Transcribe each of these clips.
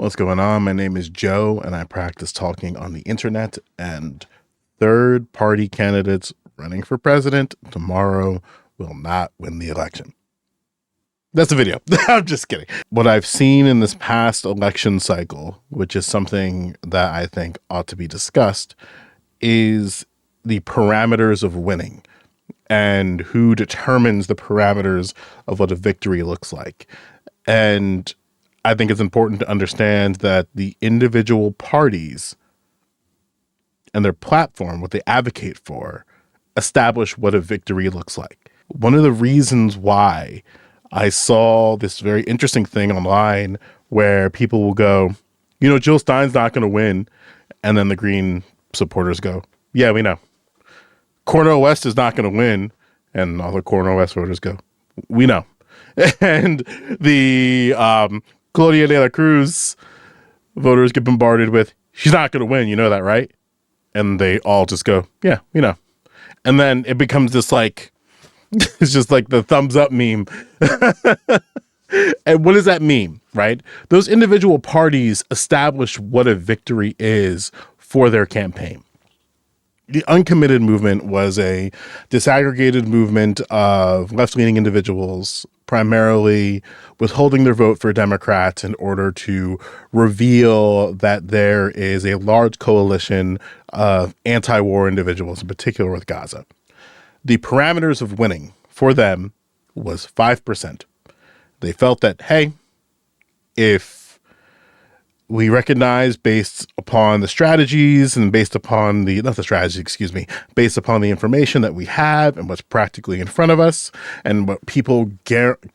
What's going on? My name is Joe, and I practice talking on the internet, and third-party candidates running for president tomorrow will not win the election. That's the video. I'm just kidding. What I've seen in this past election cycle, which is something that I think ought to be discussed, is the parameters of winning and who determines the parameters of what a victory looks like. And I think it's important to understand that the individual parties and their platform, what they advocate for, establish what a victory looks like. One of the reasons why I saw this very interesting thing online where people will go, Jill Stein's not going to win. And then the Green supporters go, yeah, we know. Cornel West is not going to win. And all the Cornel West voters go, we know. And the Claudia de la Cruz voters get bombarded with, she's not going to win. You know that, right? And they all just go, yeah, we know. And then it becomes this it's just like the thumbs up meme. And what does that mean, right? Those individual parties establish what a victory is for their campaign. The uncommitted movement was a disaggregated movement of left-leaning individuals, primarily withholding their vote for Democrats in order to reveal that there is a large coalition of anti-war individuals, in particular with Gaza. The parameters of winning for them was 5%. They felt that, hey, if we recognize based upon the strategies and based upon based upon the information that we have and what's practically in front of us and what people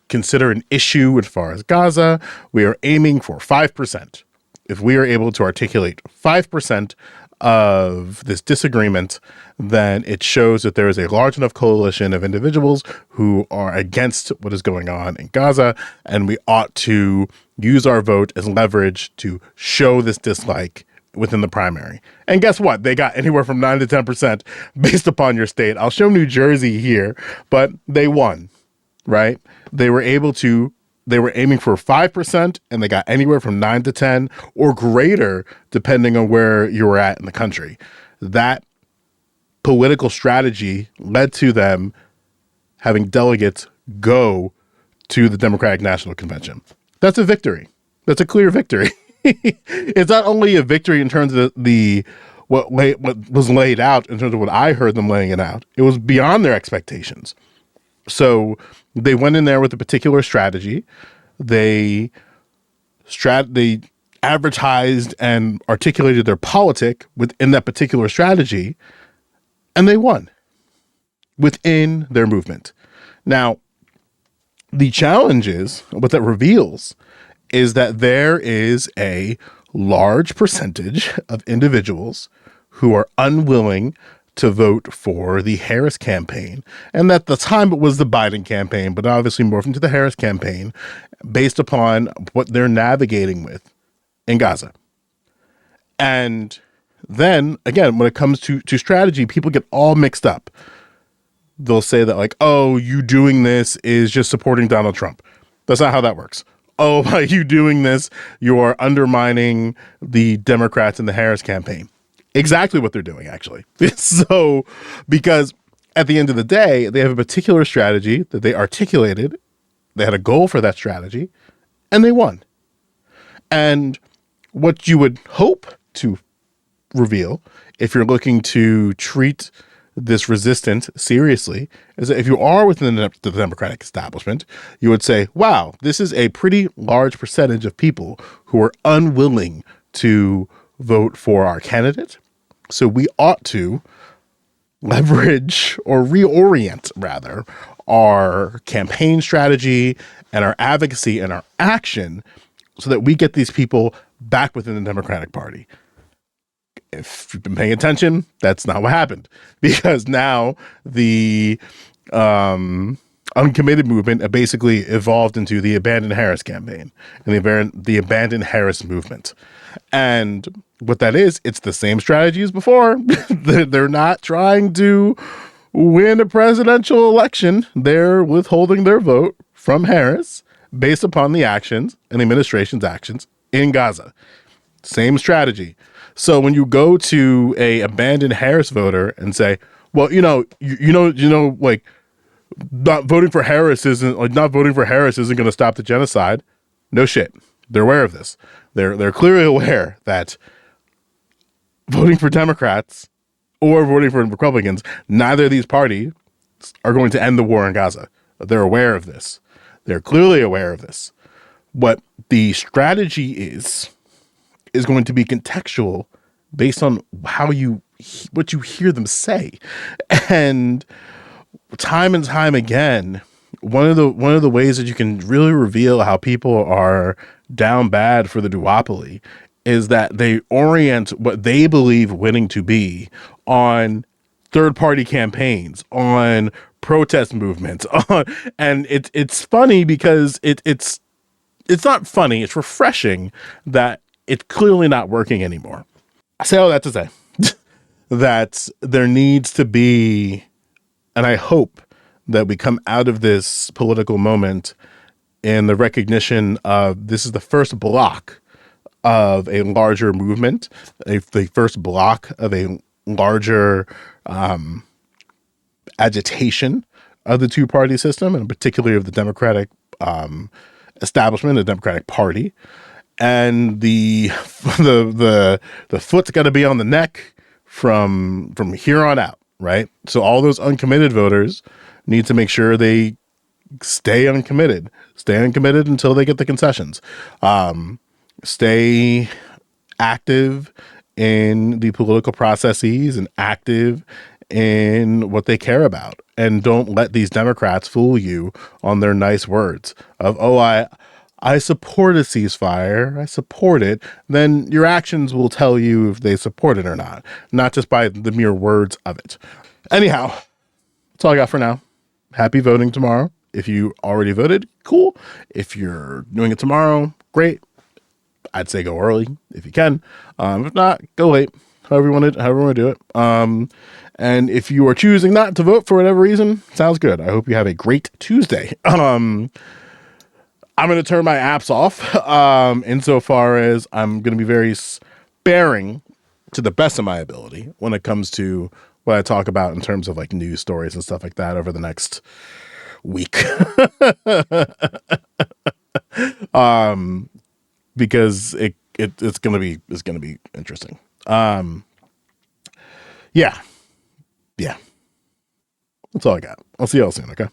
consider an issue as far as Gaza, we are aiming for 5%. If we are able to articulate 5% of this disagreement, then it shows that there is a large enough coalition of individuals who are against what is going on in Gaza, and we ought to use our vote as leverage to show this dislike within the primary. And guess what? They got anywhere from 9 to 10% based upon your state. I'll show New Jersey here, but they won, right? They were aiming for 5%, and they got anywhere from 9 to 10 or greater, depending on where you were at in the country. That political strategy led to them having delegates go to the Democratic National Convention. That's a victory. That's a clear victory. It's not only a victory in terms of what was laid out, in terms of what I heard them laying it out. It was beyond their expectations. So they went in there with a particular strategy. They advertised and articulated their politic within that particular strategy, and they won within their movement. Now, the challenge is, what that reveals is that there is a large percentage of individuals who are unwilling to vote for the Harris campaign. And at the time it was the Biden campaign, but obviously morphed into the Harris campaign based upon what they're navigating with in Gaza. And then again, when it comes to strategy, people get all mixed up. They'll say that you doing this is just supporting Donald Trump. That's not how that works. Oh, by you doing this, you are undermining the Democrats in the Harris campaign. Exactly what they're doing, actually. So, because at the end of the day, they have a particular strategy that they articulated. They had a goal for that strategy, and they won. And what you would hope to reveal, if you're looking to treat this resistance seriously, is that if you are within the Democratic establishment, you would say, wow, this is a pretty large percentage of people who are unwilling to vote for our candidate. So we ought to leverage or reorient, rather, our campaign strategy and our advocacy and our action so that we get these people back within the Democratic Party. If you've been paying attention, that's not what happened, because now the uncommitted movement basically evolved into the Abandon Harris campaign and the Abandon Harris movement. And what that is, it's the same strategy as before. They're not trying to win a presidential election. They're withholding their vote from Harris based upon the actions and the administration's actions in Gaza. Same strategy. So when you go to a abandoned Harris voter and say, well, like not voting for Harris isn't going to stop the genocide. No shit. They're aware of this. They're clearly aware that voting for Democrats or voting for Republicans, neither of these parties are going to end the war in Gaza. They're aware of this. They're clearly aware of this. What the strategy is going to be contextual based on what you hear them say. And time again, one of the ways that you can really reveal how people are down bad for the duopoly is that they orient what they believe winning to be on third party campaigns, on protest movements, and it's funny because it's not funny, it's refreshing that it's clearly not working anymore. I say all that to say that there needs to be, and I hope that we come out of this political moment in the recognition of this is the first block of a larger movement, the first block of a larger agitation of the two-party system, and particularly of the Democratic establishment, the Democratic Party. And the foot's got to be on the neck from here on out, right? So all those uncommitted voters need to make sure they stay uncommitted until they get the concessions. Stay active in the political processes and active in what they care about, and don't let these Democrats fool you on their nice words of, oh, I support a ceasefire, I support it. Then your actions will tell you if they support it or not just by the mere words of it. Anyhow, that's all I got for now. Happy voting tomorrow. If you already voted, cool. If you're doing it tomorrow, great. I'd say go early if you can. If not, go late. However you want to do it. And if you are choosing not to vote for whatever reason, sounds good. I hope you have a great Tuesday. I'm going to turn my apps off insofar as I'm going to be very sparing to the best of my ability when it comes to what I talk about in terms of like news stories and stuff like that over the next week. Because it's going to be interesting. Yeah. That's all I got. I'll see y'all soon. Okay.